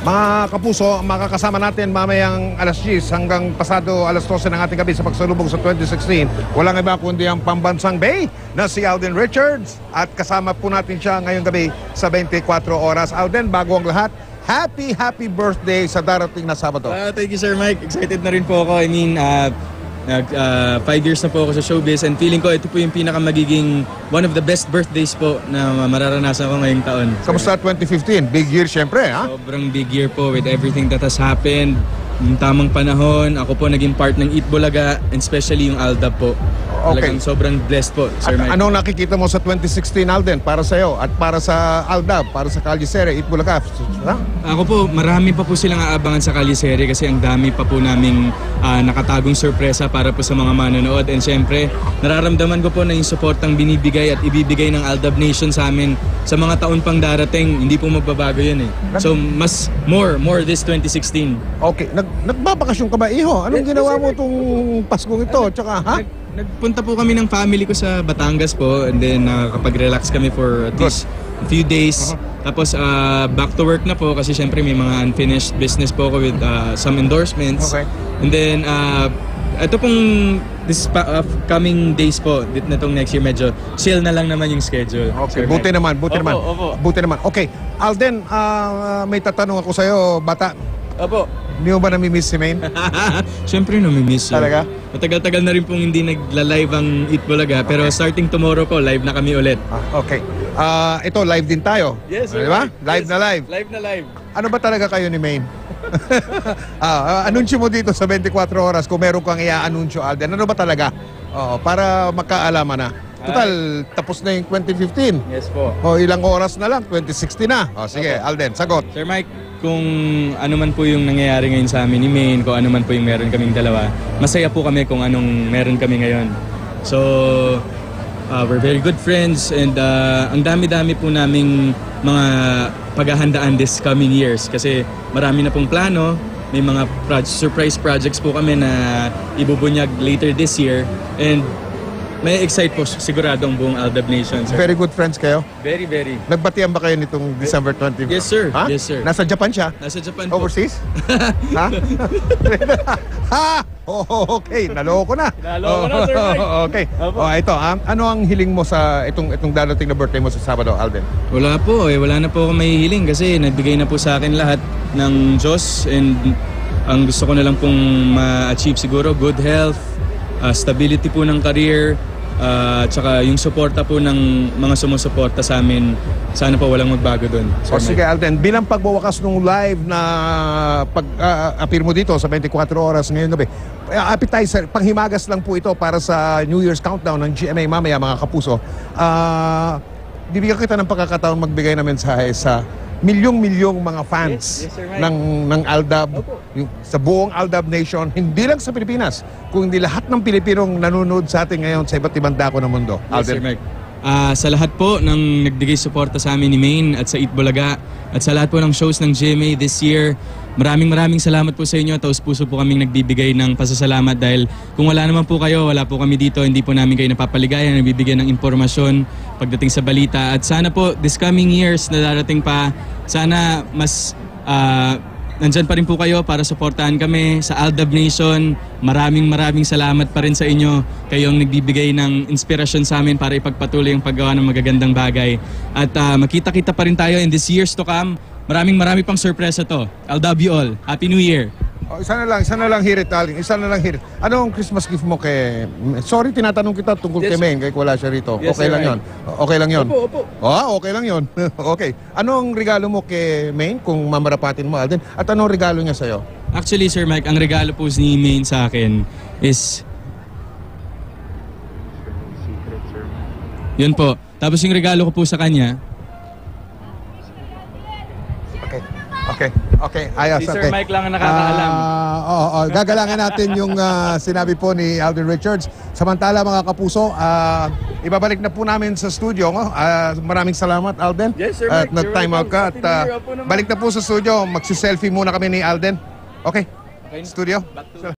Mga kapuso, makakasama natin mamayang alas 10 hanggang pasado alas 12 ng ating gabi sa pagsalubong sa 2016. Walang iba kundi ang pambansang Bay na si Alden Richards. At kasama po natin siya ngayong gabi sa 24 oras. Alden, bago ang lahat, happy birthday sa darating na Sabado. Thank you, Sir Mike. Excited na rin po ako. I mean, 5 years na po ako sa showbiz and feeling ko ito po yung magiging one of the best birthdays po na mararanasan ko ngayong taon. Kamusta 2015? Big year syempre, ha? Sobrang big year po with everything that has happened. Yung tamang panahon, ako po naging part ng Eat Bulaga and especially yung Aldab po. Okay. Talagang sobrang blessed po, Sir Mike. Anong nakikita mo sa 2016, Alden, para sa iyo at para sa Aldab, para sa Kalye Sere, Eat Bulaga? Ha? Ako po, marami pa po silang aabangan sa Kalye Sere kasi ang dami pa po naming nakatagong sorpresa para po sa mga manonood. And syempre, nararamdaman ko po na yung supportang binibigay at ibibigay ng Aldab Nation sa amin sa mga taon pang darating, hindi po magbabago yun eh. So, mas more this 2016. Okay. Nagbabakasyon ka ba, Iho? Anong ginawa mo itong Paskong ito? Tsaka, ha? Nagpunta po kami ng family ko sa Batangas po and then nakakapag-relax kami for at least a few days. Tapos back to work na po kasi syempre may mga unfinished business po ako with some endorsements. Okay. And then ito pong this coming days po, na itong next year medyo chill na lang naman yung schedule. Okay, buti naman. Opo. Buti naman. Okay, Alden, may tatanong ako sa'yo, bata. Opo. Hindi mo ba namimiss si Maine? Siyempre namimiss yun. Talaga? Matagal-tagal na rin pong hindi nagla-live ang Eat Bulaga pero starting tomorrow po, live na kami ulit. Okay. Ito, live din tayo. Yes, sir. Di ba? Live yes. na live. Live na live. Ano ba talaga kayo ni Maine? Anunsyo mo dito sa 24 oras kung meron kang i-anunsyo, Alden. Ano ba talaga? Para magkaalaman na. Total, tapos na yung 2015. Yes po. Ilang oras na lang, 2016 na. Sige, Alden, sagot. Sir Mike, kung ano man po yung nangyayari ngayon sa amin ni Maine, kung ano man po yung meron kaming dalawa, masaya po kami kung anong meron kami ngayon. So, we're very good friends and ang dami-dami po naming mga paghahandaan this coming years kasi marami na pong plano. May mga surprise projects po kami na ibubunyag later this year and may excite po sigurado ang buong Aldab Nation, sir. Very good friends kayo? Very. Nagbatian ba kayo nitong December 20? Yes, sir. Ha? Yes, sir. Nasa Japan siya? Nasa Japan po. Overseas? Ha? Ha? Okay. Naloko na. Naloko na, Sir Mike. Okay. Ito. Ano ang hiling mo sa itong darating na birthday mo sa Sabado, Alden? Wala po eh. Wala na po ako mahihiling kasi nagbigay na po sa akin lahat ng Diyos and ang gusto ko na lang pong ma-achieve siguro, good health, stability po ng career, tsaka yung suporta po ng mga sumusuporta sa amin, sana po walang magbago doon. Sige, Alden, bilang pagbawakas ng live na pag-appear mo dito sa 24 oras ngayong gabi, appetizer, panghimagas lang po ito para sa New Year's countdown ng GMA mamaya, mga kapuso. Bibigyan kita ng pagkakataon magbigay ng mensahe sa milyong-milyong mga fans yes, sir, ng Aldab, sa buong Aldab Nation, hindi lang sa Pilipinas, kundi lahat ng Pilipinong nanonood sa atin ngayon sa iba't ibang dako ng mundo. Yes, Alden. Sir Mike. Sa lahat po ng nagbigay suporta sa amin ni Maine at sa Eat Bulaga at sa lahat po ng shows ng GMA this year, maraming salamat po sa inyo. Taos puso po kaming nagbibigay ng pasasalamat dahil kung wala naman po kayo, wala po kami dito, hindi po namin kayo napapaligayan, nagbibigay ng impormasyon pagdating sa balita. At sana po this coming years na darating pa, sana mas nandyan pa rin po kayo para suportahan kami sa Aldab Nation. Maraming salamat pa rin sa inyo. Kayo ang nagbibigay ng inspirasyon sa amin para ipagpatuloy ang paggawa ng magagandang bagay. At makita-kita pa rin tayo in these years to come. Marami pang sorpresa to. I'll love you all. Happy New Year! Isa na lang hirit, Alden. Isa na lang hirit. Ano ang Christmas gift mo kay... Sorry, tinatanong kita tungkol kay Maine, kaya wala siya rito. Yes, okay sir, lang yon. Okay lang yon. Opo. Okay lang yon. Okay. Ano ang regalo mo kay Maine kung mamarapatin mo, Alden? At anong regalo niya sa'yo? Actually, Sir Mike, ang regalo po ni Maine sa akin is... Yun po. Tapos yung regalo ko po sa kanya... Okay. Ayos. Si Sir Mike lang ang nakakaalam. Gagalangin natin yung sinabi po ni Alden Richards. Samantala, mga kapuso, ibabalik na po namin sa studio. Maraming salamat, Alden. Yes, Sir At Mike. nag-time out ka. At balik na po sa studio. Magsiselfie muna kami ni Alden. Okay? Studio.